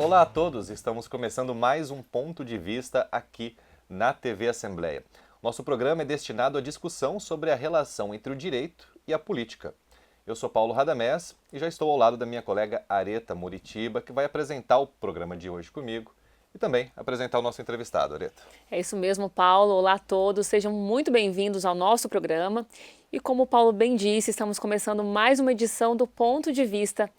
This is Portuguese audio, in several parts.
Olá a todos, estamos começando mais um Ponto de Vista aqui na TV Assembleia. Nosso programa é destinado à discussão sobre a relação entre o direito e a política. Eu sou Paulo Radamés e já estou ao lado da minha colega Areta Muritiba, que vai apresentar o programa de hoje comigo e também apresentar o nosso entrevistado, Areta. É isso mesmo, Paulo. Olá a todos, sejam muito bem-vindos ao nosso programa. E como o Paulo bem disse, estamos começando mais uma edição do Ponto de Vista,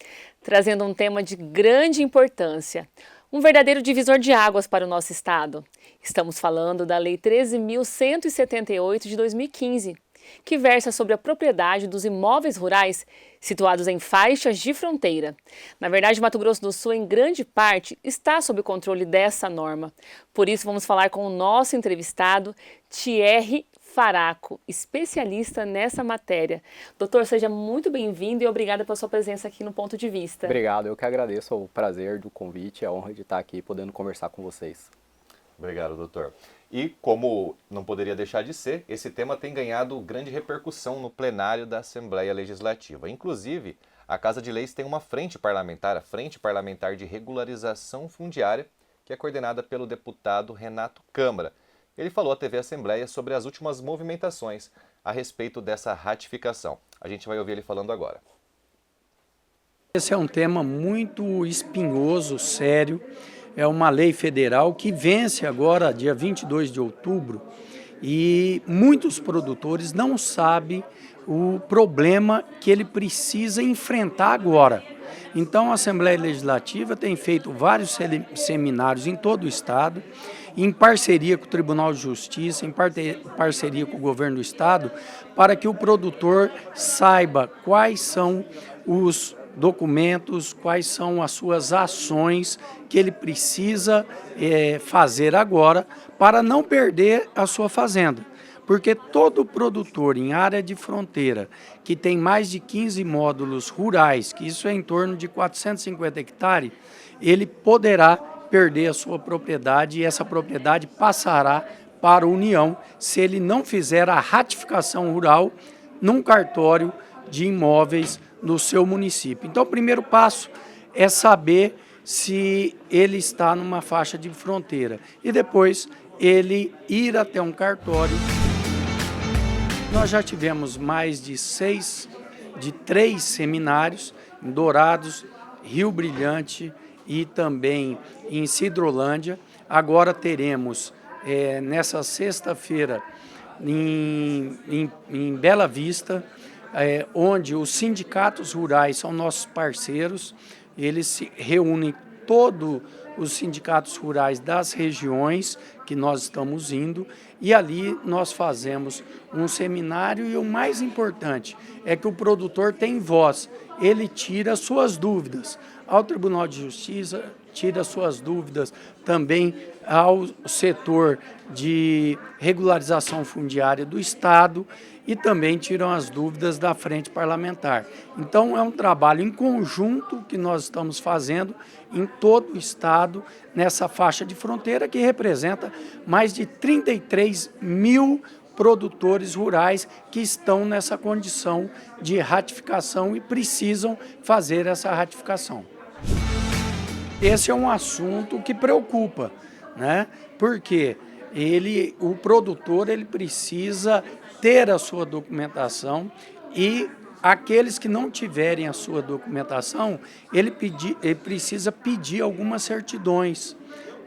trazendo um tema de grande importância, um verdadeiro divisor de águas para o nosso estado. Estamos falando da Lei 13.178 de 2015, que versa sobre a propriedade dos imóveis rurais situados em faixas de fronteira. Na verdade, Mato Grosso do Sul, em grande parte, está sob o controle dessa norma. Por isso, vamos falar com o nosso entrevistado, Thierry Faraco, especialista nessa matéria. Doutor, seja muito bem-vindo e obrigada pela sua presença aqui no Ponto de Vista. Obrigado, eu que agradeço o prazer do convite, a honra de estar aqui podendo conversar com vocês. Obrigado, doutor. E como não poderia deixar de ser, esse tema tem ganhado grande repercussão no plenário da Assembleia Legislativa. Inclusive, a Casa de Leis tem uma frente parlamentar, a Frente Parlamentar de Regularização Fundiária, que é coordenada pelo deputado Renato Câmara. Ele falou à TV Assembleia sobre as últimas movimentações a respeito dessa ratificação. A gente vai ouvir ele falando agora. Esse é um tema muito espinhoso, sério. É uma lei federal que vence agora, dia 22 de outubro, e muitos produtores não sabem o problema que ele precisa enfrentar agora. Então, a Assembleia Legislativa tem feito vários seminários em todo o estado, em parceria com o Tribunal de Justiça, em parceria com o governo do estado, para que o produtor saiba quais são os documentos, quais são as suas ações que ele precisa fazer agora para não perder a sua fazenda. Porque todo produtor em área de fronteira que tem mais de 15 módulos rurais, que isso é em torno de 450 hectares, ele poderá perder a sua propriedade e essa propriedade passará para a União se ele não fizer a ratificação rural num cartório de imóveis no seu município. Então, o primeiro passo é saber se ele está numa faixa de fronteira e depois ele ir até um cartório. Nós já tivemos mais de 3 seminários em Dourados, Rio Brilhante e também em Sidrolândia. Agora teremos, nessa sexta-feira, em Bela Vista, onde os sindicatos rurais são nossos parceiros. Eles se reúnem todos os sindicatos rurais das regiões que nós estamos indo e ali nós fazemos um seminário e o mais importante é que o produtor tem voz, ele tira suas dúvidas ao Tribunal de Justiça, tira suas dúvidas também ao setor de regularização fundiária do Estado e também tiram as dúvidas da frente parlamentar. Então, é um trabalho em conjunto que nós estamos fazendo em todo o Estado, nessa faixa de fronteira que representa mais de 33 mil produtores rurais que estão nessa condição de ratificação e precisam fazer essa ratificação. Esse é um assunto que preocupa, né? Porque o produtor ele precisa ter a sua documentação e aqueles que não tiverem a sua documentação, ele precisa pedir algumas certidões,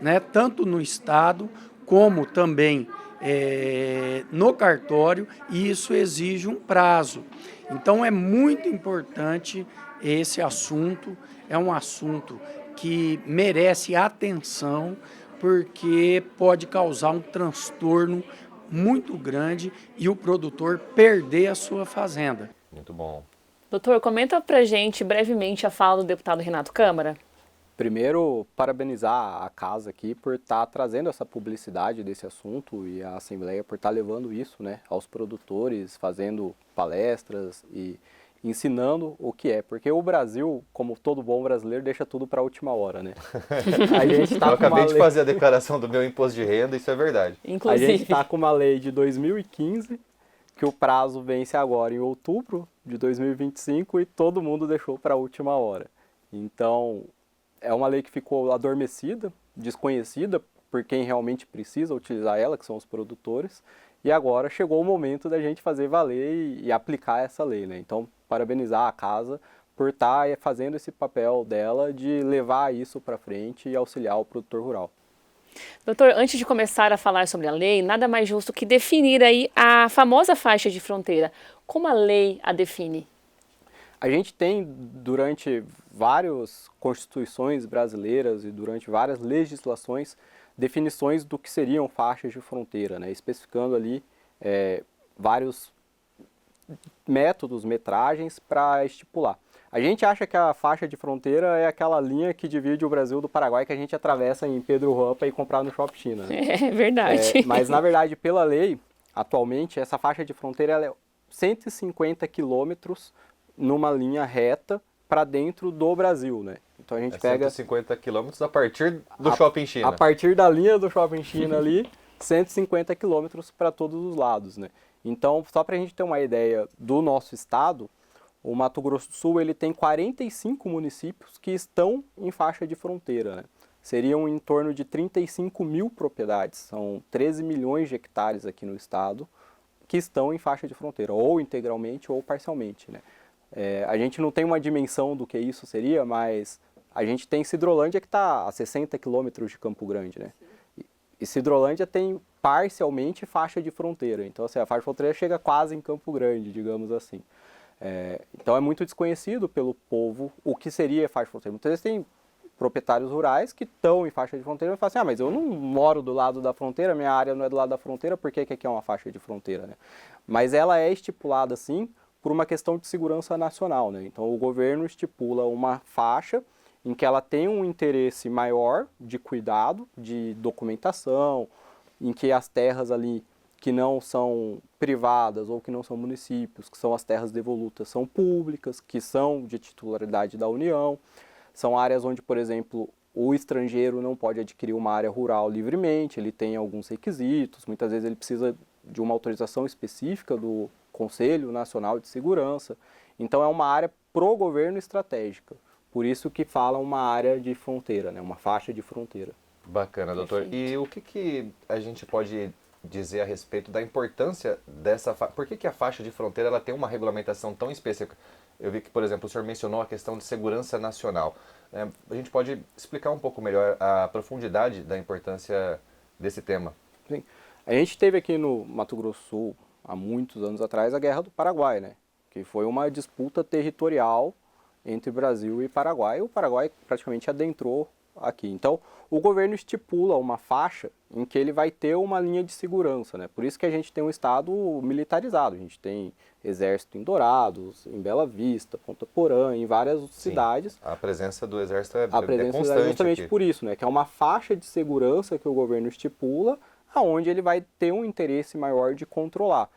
né? Tanto no estado como também no cartório, e isso exige um prazo. Então é muito importante esse assunto, é um assunto que merece atenção, porque pode causar um transtorno muito grande e o produtor perder a sua fazenda. Muito bom. Doutor, comenta pra gente brevemente a fala do deputado Renato Câmara. Primeiro, parabenizar a casa aqui por estar trazendo essa publicidade desse assunto e a Assembleia por estar levando isso, né, aos produtores, fazendo palestras e ensinando o que é, porque o Brasil, como todo bom brasileiro, deixa tudo para a última hora, né? A gente tá Eu acabei de fazer a declaração do meu imposto de renda, isso é verdade. Inclusive. A gente está com uma lei de 2015, que o prazo vence agora em outubro de 2025 e todo mundo deixou para a última hora. Então, é uma lei que ficou adormecida, desconhecida por quem realmente precisa utilizar ela, que são os produtores, e agora chegou o momento da gente fazer valer e aplicar essa lei, né? Então, parabenizar a casa por estar fazendo esse papel dela de levar isso para frente e auxiliar o produtor rural. Doutor, antes de começar a falar sobre a lei, nada mais justo que definir aí a famosa faixa de fronteira. Como a lei a define? A gente tem, durante várias constituições brasileiras e durante várias legislações, definições do que seriam faixas de fronteira, né? Especificando ali vários métodos, metragens para estipular. A gente acha que a faixa de fronteira é aquela linha que divide o Brasil do Paraguai que a gente atravessa em Pedro Juan para ir comprar no Shopping China, né? É verdade. Mas, na verdade, pela lei, atualmente, essa faixa de fronteira ela é 150 quilômetros numa linha reta para dentro do Brasil, né? Então a gente pega 150 quilômetros a partir do Shopping China. A partir da linha do Shopping China ali, 150 quilômetros para todos os lados, né? Então, só para a gente ter uma ideia do nosso estado, o Mato Grosso do Sul ele tem 45 municípios que estão em faixa de fronteira, né? Seriam em torno de 35 mil propriedades, são 13 milhões de hectares aqui no estado que estão em faixa de fronteira, ou integralmente ou parcialmente, né? A gente não tem uma dimensão do que isso seria, mas a gente tem Sidrolândia que está a 60 quilômetros de Campo Grande, né? E Sidrolândia tem parcialmente faixa de fronteira, então assim, a faixa de fronteira chega quase em Campo Grande, digamos assim. Então é muito desconhecido pelo povo o que seria faixa de fronteira. Muitas vezes tem proprietários rurais que estão em faixa de fronteira e falam assim, mas eu não moro do lado da fronteira, minha área não é do lado da fronteira, por que aqui é uma faixa de fronteira, né? Mas ela é estipulada assim por uma questão de segurança nacional, né? Então o governo estipula uma faixa em que ela tem um interesse maior de cuidado, de documentação, em que as terras ali que não são privadas ou que não são municípios, que são as terras devolutas, são públicas, que são de titularidade da União. São áreas onde, por exemplo, o estrangeiro não pode adquirir uma área rural livremente, ele tem alguns requisitos, muitas vezes ele precisa de uma autorização específica do Conselho Nacional de Segurança. Então é uma área pro governo estratégica, por isso que fala uma área de fronteira, né? Uma faixa de fronteira. Bacana, doutor. Perfeito. E o que a gente pode dizer a respeito da importância dessa faixa? Por que a faixa de fronteira ela tem uma regulamentação tão específica? Eu vi que, por exemplo, o senhor mencionou a questão de segurança nacional. A gente pode explicar um pouco melhor a profundidade da importância desse tema? Sim. A gente teve aqui no Mato Grosso do Sul, há muitos anos atrás, a Guerra do Paraguai, né? Que foi uma disputa territorial entre Brasil e Paraguai. O Paraguai praticamente adentrou aqui. Então, o governo estipula uma faixa em que ele vai ter uma linha de segurança, né? Por isso que a gente tem um estado militarizado. A gente tem exército em Dourados, em Bela Vista, Ponta Porã, em várias cidades. A presença do exército é constante constante justamente aqui. por isso, né? Que é uma faixa de segurança que o governo estipula, aonde ele vai ter um interesse maior de controlar.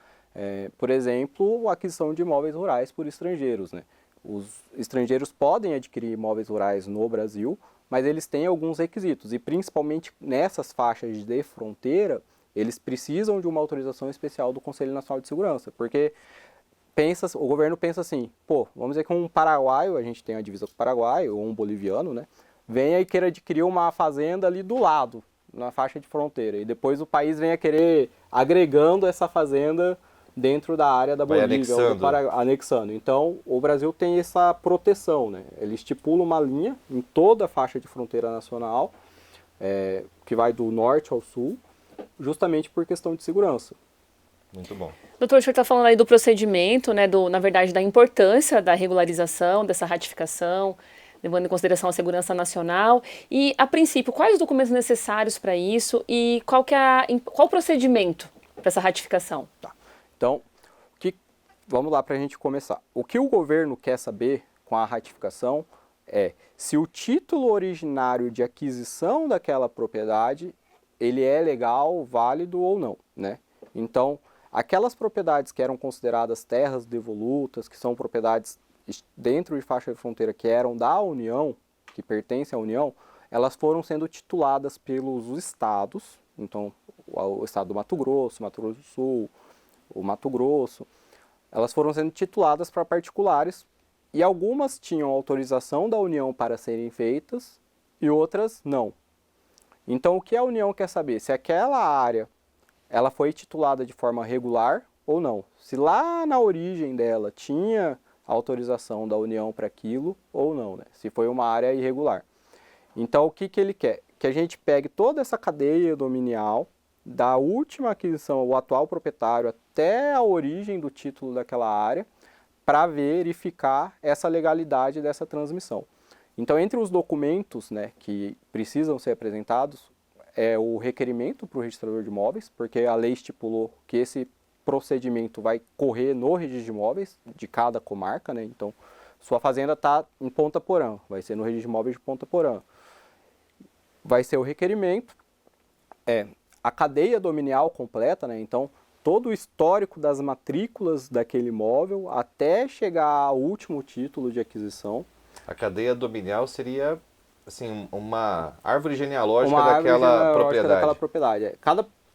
Por exemplo, a aquisição de imóveis rurais por estrangeiros, né? Os estrangeiros podem adquirir imóveis rurais no Brasil, mas eles têm alguns requisitos, e principalmente nessas faixas de fronteira, eles precisam de uma autorização especial do Conselho Nacional de Segurança, porque o governo pensa assim, vamos dizer que um paraguaio, a gente tem a divisa com o Paraguai, ou um boliviano, né, venha e queira adquirir uma fazenda ali do lado, na faixa de fronteira, e depois o país venha querer agregando essa fazenda dentro da área da Bolívia, ou do Paraguai, anexando. Então, o Brasil tem essa proteção, né? Ele estipula uma linha em toda a faixa de fronteira nacional, que vai do norte ao sul, justamente por questão de segurança. Muito bom. Doutor, o senhor está falando aí do procedimento, né, na verdade, da importância da regularização, dessa ratificação, levando em consideração a segurança nacional. E, a princípio, quais os documentos necessários para isso e qual o procedimento para essa ratificação? Tá. Então, vamos lá para a gente começar. O que o governo quer saber com a ratificação é se o título originário de aquisição daquela propriedade ele é legal, válido ou não, né? Então, aquelas propriedades que eram consideradas terras devolutas, que são propriedades dentro de faixa de fronteira que eram da União, que pertencem à União, elas foram sendo tituladas pelos estados, então o estado do Mato Grosso do Sul, o Mato Grosso, elas foram sendo tituladas para particulares e algumas tinham autorização da União para serem feitas e outras não. Então, o que a União quer saber? Se aquela área ela foi titulada de forma regular ou não. Se lá na origem dela tinha autorização da União para aquilo ou não, né? Se foi uma área irregular. Então, o que ele quer? Que a gente pegue toda essa cadeia dominial, da última aquisição, o atual proprietário, até a origem do título daquela área, para verificar essa legalidade dessa transmissão. Então, entre os documentos, né, que precisam ser apresentados, é o requerimento para o registrador de imóveis, porque a lei estipulou que esse procedimento vai correr no registro de imóveis de cada comarca, né? Então, sua fazenda está em Ponta Porã, vai ser no registro de imóveis de Ponta Porã. Vai ser o requerimento, a cadeia dominial completa, né? Então, todo o histórico das matrículas daquele imóvel até chegar ao último título de aquisição. A cadeia dominial seria, assim, uma árvore genealógica daquela propriedade.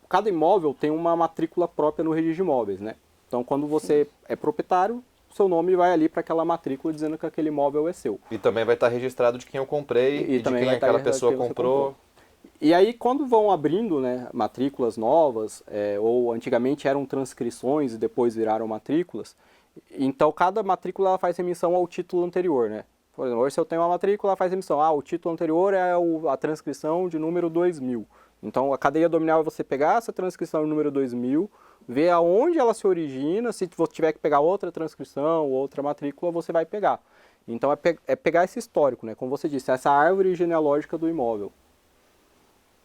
Cada imóvel tem uma matrícula própria no registro de imóveis, né? Então, quando você é proprietário, seu nome vai ali para aquela matrícula dizendo que aquele imóvel é seu. E também vai estar registrado de quem eu comprei e de quem aquela pessoa comprou. E aí, quando vão abrindo, né, matrículas novas, ou antigamente eram transcrições e depois viraram matrículas, então cada matrícula ela faz remissão ao título anterior, né? Por exemplo, hoje se eu tenho uma matrícula, ela faz remissão. O título anterior é a transcrição de número 2000. Então, a cadeia dominial é você pegar essa transcrição de número 2000, ver aonde ela se origina, se você tiver que pegar outra transcrição, outra matrícula, você vai pegar. Então, é pegar esse histórico, né? Como você disse, essa árvore genealógica do imóvel.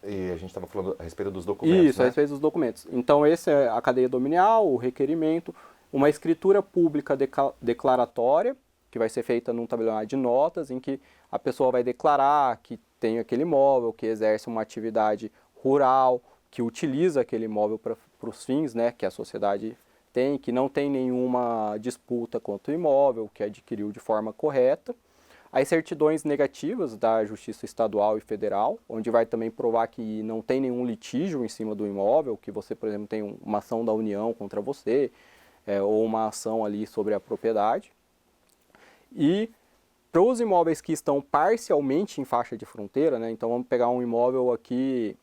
E a gente estava falando a respeito dos documentos, Isso, né? A respeito dos documentos. Então, esse é a cadeia dominial, o requerimento, uma escritura pública declaratória, que vai ser feita num tabelião de notas, em que a pessoa vai declarar que tem aquele imóvel, que exerce uma atividade rural, que utiliza aquele imóvel para os fins, né, que a sociedade tem, que não tem nenhuma disputa contra o imóvel, que adquiriu de forma correta. As certidões negativas da Justiça Estadual e Federal, onde vai também provar que não tem nenhum litígio em cima do imóvel, que você, por exemplo, tem uma ação da União contra você, ou uma ação ali sobre a propriedade. E para os imóveis que estão parcialmente em faixa de fronteira, né, então vamos pegar um imóvel aqui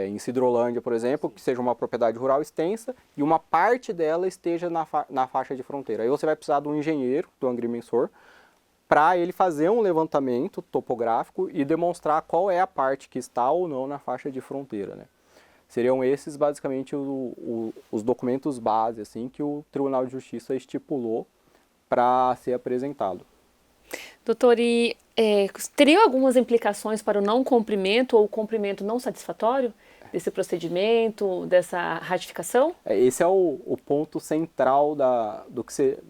em Sidrolândia, por exemplo, que seja uma propriedade rural extensa e uma parte dela esteja na faixa de fronteira. Aí você vai precisar de um engenheiro, do agrimensor, para ele fazer um levantamento topográfico e demonstrar qual é a parte que está ou não na faixa de fronteira, né? Seriam esses basicamente os documentos base assim, que o Tribunal de Justiça estipulou para ser apresentado. Doutor, e teria algumas implicações para o não cumprimento ou o cumprimento não satisfatório desse procedimento, dessa ratificação? Esse é o ponto central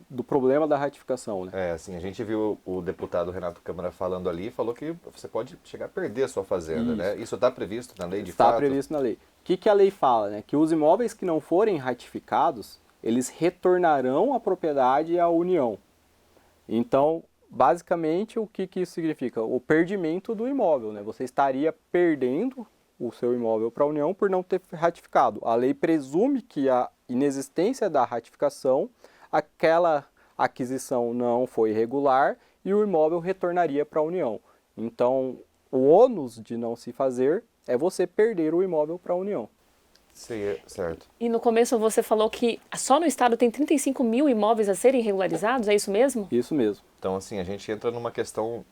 do problema da ratificação, né? Assim, a gente viu o deputado Renato Câmara falando ali, falou que você pode chegar a perder a sua fazenda, Isso. né? Isso está previsto na lei de fato? Está previsto na lei. O que a lei fala, né? Que os imóveis que não forem ratificados, eles retornarão a propriedade à União. Então, basicamente, o que isso significa? O perdimento do imóvel, né? Você estaria perdendo o seu imóvel para a União por não ter ratificado. A lei presume que a inexistência da ratificação, aquela aquisição não foi regular e o imóvel retornaria para a União. Então, o ônus de não se fazer é você perder o imóvel para a União. Sim, certo. E no começo você falou que só no estado tem 35 mil imóveis a serem regularizados, é isso mesmo? Isso mesmo. Então, assim, a gente entra numa questão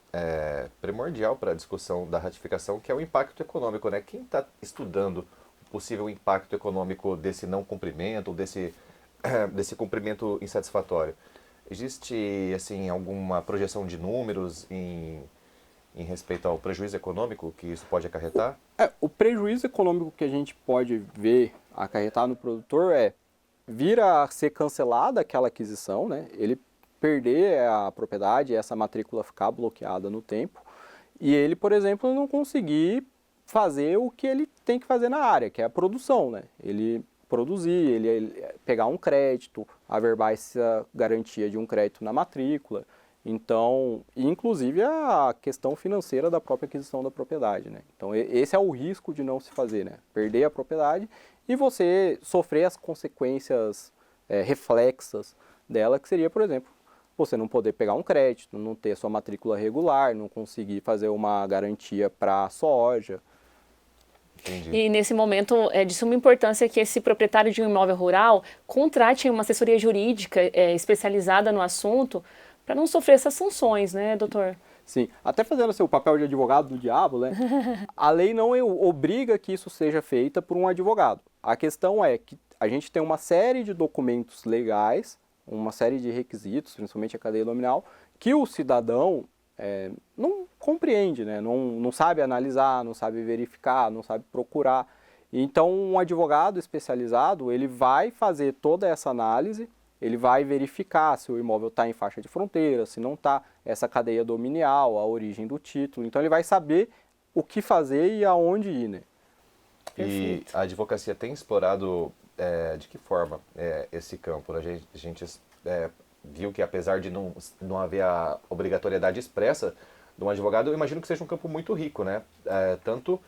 primordial para a discussão da ratificação, que é o impacto econômico, né? Quem está estudando o possível impacto econômico desse não cumprimento, ou desse cumprimento insatisfatório? Existe, assim, alguma projeção de números em respeito ao prejuízo econômico que isso pode acarretar? O prejuízo econômico que a gente pode ver acarretar no produtor vir a ser cancelada aquela aquisição, né? Ele perder a propriedade, essa matrícula ficar bloqueada no tempo, e ele, por exemplo, não conseguir fazer o que ele tem que fazer na área, que é a produção, né? Ele produzir, ele pegar um crédito, averbar essa garantia de um crédito na matrícula. Então, inclusive a questão financeira da própria aquisição da propriedade, né? Então, esse é o risco de não se fazer, né? Perder a propriedade e você sofrer as consequências reflexas dela, que seria, por exemplo, você não poder pegar um crédito, não ter sua matrícula regular, não conseguir fazer uma garantia para soja. Entendi. E nesse momento é de suma importância que esse proprietário de um imóvel rural contrate uma assessoria jurídica especializada no assunto para não sofrer essas sanções, né, doutor? Sim, até fazendo o papel de advogado do diabo, né? A lei não obriga que isso seja feita por um advogado. A questão é que a gente tem uma série de documentos legais, uma série de requisitos, principalmente a cadeia nominal, que o cidadão não compreende, né? Não sabe analisar, não sabe verificar, não sabe procurar. Então, um advogado especializado, ele vai fazer toda essa análise, ele vai verificar se o imóvel está em faixa de fronteira, se não está, essa cadeia dominial, a origem do título. Então, ele vai saber o que fazer e aonde ir, né? E a advocacia tem explorado de que forma esse campo? A gente viu que apesar de não haver a obrigatoriedade expressa de um advogado, eu imagino que seja um campo muito rico, né? Tanto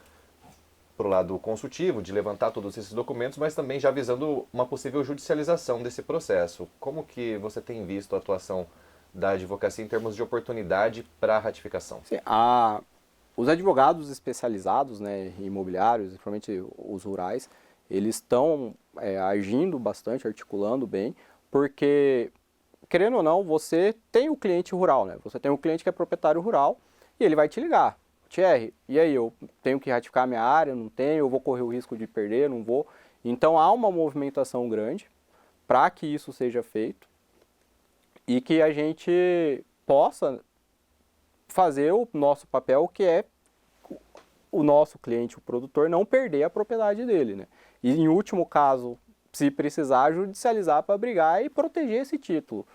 para o lado consultivo, de levantar todos esses documentos, mas também já visando uma possível judicialização desse processo. Como que você tem visto a atuação da advocacia em termos de oportunidade para a ratificação? Sim, os advogados especializados, né, imobiliários, principalmente os rurais, eles estão agindo bastante, articulando bem, porque, querendo ou não, você tem o cliente rural, né? Você tem o cliente que é proprietário rural e ele vai te ligar. Thierry, e aí, eu tenho que ratificar minha área, não tenho, eu vou correr o risco de perder, não vou. Então, há uma movimentação grande para que isso seja feito e que a gente possa fazer o nosso papel, que é o nosso cliente, o produtor, não perder a propriedade dele, né? E, em último caso, se precisar, judicializar para brigar e proteger esse título.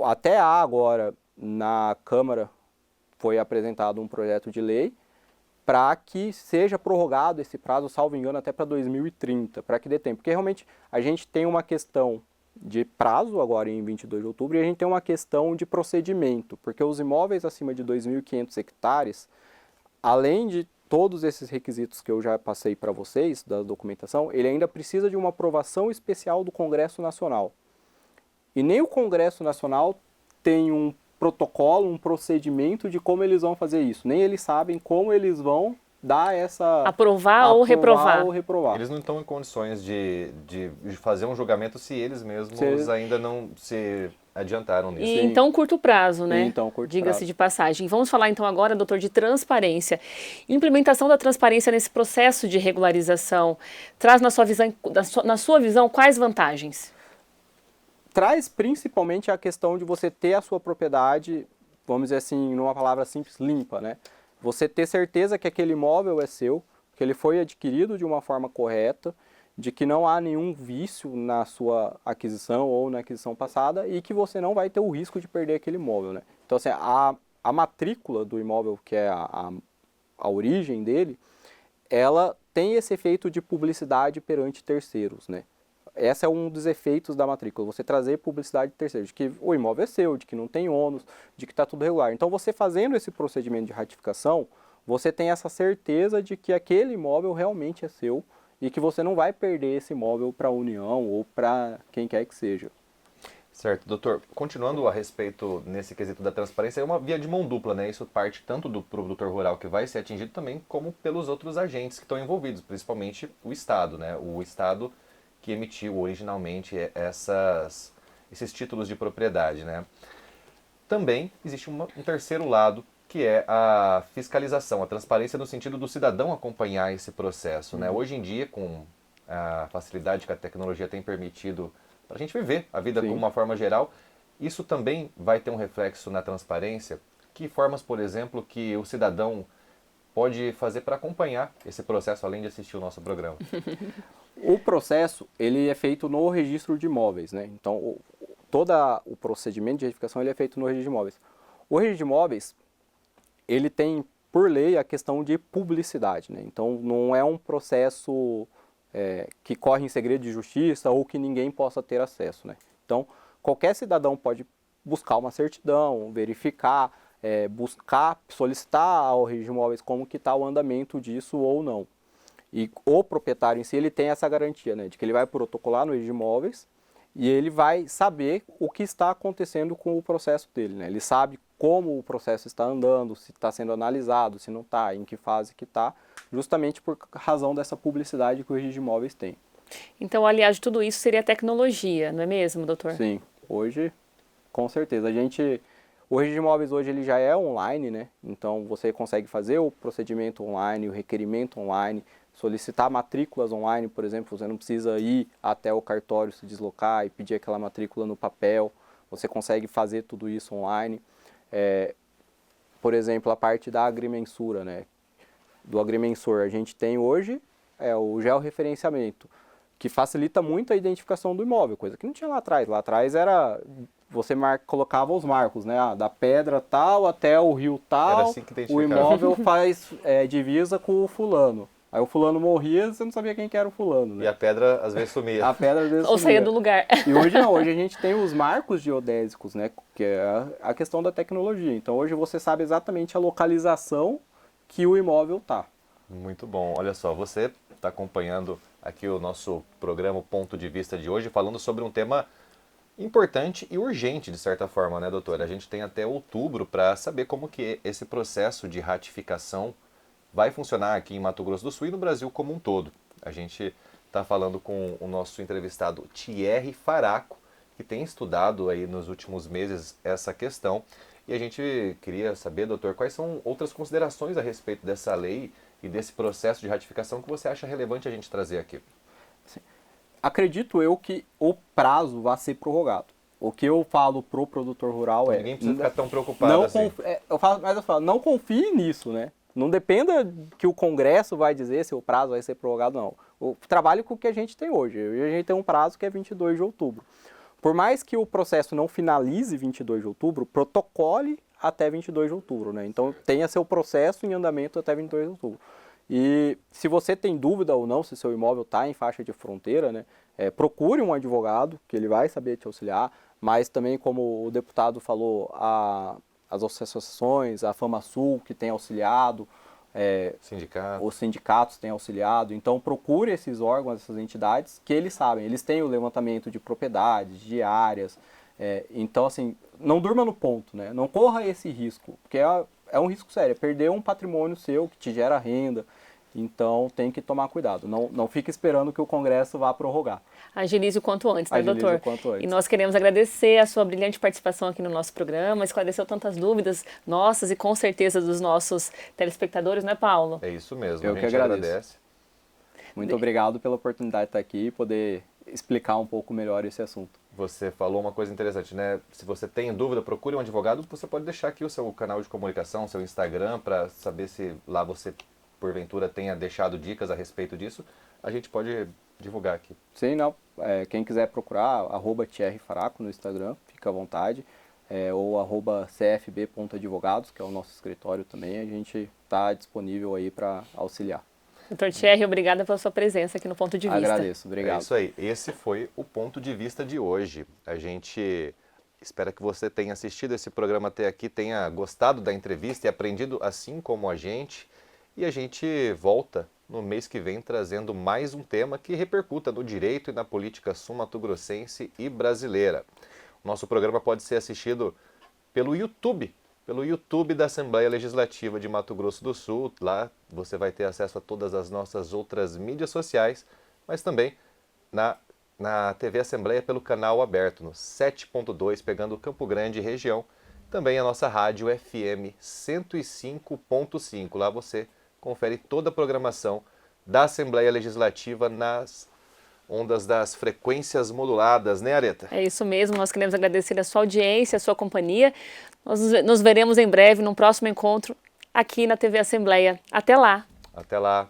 Até há agora, na Câmara, foi apresentado um projeto de lei para que seja prorrogado esse prazo, salvo engano, até para 2030, para que dê tempo. Porque realmente a gente tem uma questão de prazo agora em 22 de outubro e a gente tem uma questão de procedimento, porque os imóveis acima de 2.500 hectares, além de todos esses requisitos que eu já passei para vocês, da documentação, ele ainda precisa de uma aprovação especial do Congresso Nacional. E nem o Congresso Nacional tem um protocolo, um procedimento de como eles vão fazer isso. Nem eles sabem como eles vão dar essa... Aprovar ou reprovar. Eles não estão em condições de fazer um julgamento se eles mesmos ainda não se adiantaram nisso. E em tão curto prazo, né? Diga-se de passagem. Vamos falar então agora, doutor, de transparência. Implementação da transparência nesse processo de regularização traz na sua visão quais vantagens? Traz principalmente a questão de você ter a sua propriedade, vamos dizer assim, numa palavra simples, limpa, né? Você ter certeza que aquele imóvel é seu, que ele foi adquirido de uma forma correta, de que não há nenhum vício na sua aquisição ou na aquisição passada e que você não vai ter o risco de perder aquele imóvel, né? Então, assim, a matrícula do imóvel, que é a origem dele, ela tem esse efeito de publicidade perante terceiros, né? Esse é um dos efeitos da matrícula, você trazer publicidade de terceiro, de que o imóvel é seu, de que não tem ônus, de que está tudo regular. Então, você fazendo esse procedimento de ratificação, você tem essa certeza de que aquele imóvel realmente é seu e que você não vai perder esse imóvel para a União ou para quem quer que seja. Certo, doutor. Continuando a respeito nesse quesito da transparência, é uma via de mão dupla, né? Isso parte tanto do produtor rural que vai ser atingido também, como pelos outros agentes que estão envolvidos, principalmente o Estado, né? O Estado que emitiu originalmente esses títulos de propriedade, né? Também existe um terceiro lado, que é a fiscalização, a transparência no sentido do cidadão acompanhar esse processo, né? Hoje em dia, com a facilidade que a tecnologia tem permitido para a gente viver a vida de uma forma geral, isso também vai ter um reflexo na transparência. Que formas, por exemplo, que o cidadão pode fazer para acompanhar esse processo, além de assistir o nosso programa? O processo, ele é feito no registro de imóveis, né? Então, todo o procedimento de retificação ele é feito no registro de imóveis. O registro de imóveis, ele tem, por lei, a questão de publicidade, né? Então, não é um processo que corre em segredo de justiça ou que ninguém possa ter acesso, né? Então, qualquer cidadão pode buscar uma certidão, verificar, solicitar ao registro de imóveis como que está o andamento disso ou não. E o proprietário em si, ele tem essa garantia, né, de que ele vai protocolar no registro de imóveis e ele vai saber o que está acontecendo com o processo dele, né? Ele sabe como o processo está andando, se está sendo analisado, se não está, em que fase que está, justamente por razão dessa publicidade que o registro de imóveis tem. Então, aliás, de tudo isso seria tecnologia, não é mesmo, doutor? Sim, hoje, com certeza. O registro de imóveis hoje ele já é online, né? Então você consegue fazer o procedimento online, o requerimento online, solicitar matrículas online, por exemplo, você não precisa ir até o cartório se deslocar e pedir aquela matrícula no papel, você consegue fazer tudo isso online. Por exemplo, a parte da agrimensura, né? Do agrimensor, a gente tem hoje o georreferenciamento, que facilita muito a identificação do imóvel, coisa que não tinha lá atrás. Lá atrás era, você colocava os marcos, né? Da pedra tal até o rio tal, Era assim que identificava. o imóvel faz divisa com o fulano. Aí o fulano morria, você não sabia quem que era o fulano, né? E a pedra às vezes sumia. A pedra às vezes Ou sumia. saía do lugar. E hoje não, hoje a gente tem os marcos geodésicos, né? Que é a questão da tecnologia. Então hoje você sabe exatamente a localização que o imóvel está. Muito bom. Olha só, você está acompanhando aqui o nosso programa o Ponto de Vista de hoje, falando sobre um tema importante e urgente, de certa forma, né, doutora? A gente tem até outubro para saber como que esse processo de ratificação vai funcionar aqui em Mato Grosso do Sul e no Brasil como um todo. A gente está falando com o nosso entrevistado Thierry Faraco, que tem estudado aí nos últimos meses essa questão. E a gente queria saber, doutor, quais são outras considerações a respeito dessa lei e desse processo de ratificação que você acha relevante a gente trazer aqui? Acredito eu que o prazo vai ser prorrogado. O que eu falo pro produtor rural Ninguém precisa ficar tão preocupado assim. Eu falo, não confie nisso, né? Não dependa que o Congresso vai dizer se o prazo vai ser prorrogado, não. O trabalho com o que a gente tem hoje. Hoje a gente tem um prazo que é 22 de outubro. Por mais que o processo não finalize 22 de outubro, protocole até 22 de outubro, né? Então tenha seu processo em andamento até 22 de outubro. E se você tem dúvida ou não se seu imóvel está em faixa de fronteira, né? Procure um advogado, que ele vai saber te auxiliar, mas também, como o deputado falou, as associações, a FamaSul, que tem auxiliado, os sindicatos têm auxiliado, então procure esses órgãos, essas entidades, que eles sabem, eles têm o levantamento de propriedades, de áreas, então assim, não durma no ponto, né? Não corra esse risco, porque é um risco sério, é perder um patrimônio seu que te gera renda, então tem que tomar cuidado, não fique esperando que o Congresso vá prorrogar. Agilize o quanto antes, né, doutor? Agilize o quanto antes. E nós queremos agradecer a sua brilhante participação aqui no nosso programa, esclareceu tantas dúvidas nossas e com certeza dos nossos telespectadores, não é, Paulo? É isso mesmo, Eu a gente que agradeço. agradece. Muito obrigado pela oportunidade de estar aqui e poder explicar um pouco melhor esse assunto. Você falou uma coisa interessante, né? Se você tem dúvida, procure um advogado. Você pode deixar aqui o seu canal de comunicação, seu Instagram, para saber se lá você, porventura, tenha deixado dicas a respeito disso. A gente pode divulgar aqui. Sim, não. Quem quiser procurar, @Thierry Faraco no Instagram, fica à vontade. Ou @cfb.advogados, que é o nosso escritório também. A gente está disponível aí para auxiliar. Doutor Thierry, obrigada pela sua presença aqui no Ponto de Vista. Agradeço, obrigado. É isso aí. Esse foi o Ponto de Vista de hoje. A gente espera que você tenha assistido esse programa até aqui, tenha gostado da entrevista e aprendido assim como a gente. E a gente volta no mês que vem trazendo mais um tema que repercuta no direito e na política sul-mato-grossense e brasileira. O nosso programa pode ser assistido pelo YouTube da Assembleia Legislativa de Mato Grosso do Sul. Lá você vai ter acesso a todas as nossas outras mídias sociais, mas também na TV Assembleia pelo canal aberto, no 7.2, pegando Campo Grande e região. Também a nossa rádio FM 105.5. Lá você confere toda a programação da Assembleia Legislativa nas ondas das frequências moduladas, né, Areta? É isso mesmo, nós queremos agradecer a sua audiência, a sua companhia. Nós nos veremos em breve num próximo encontro aqui na TV Assembleia. Até lá! Até lá!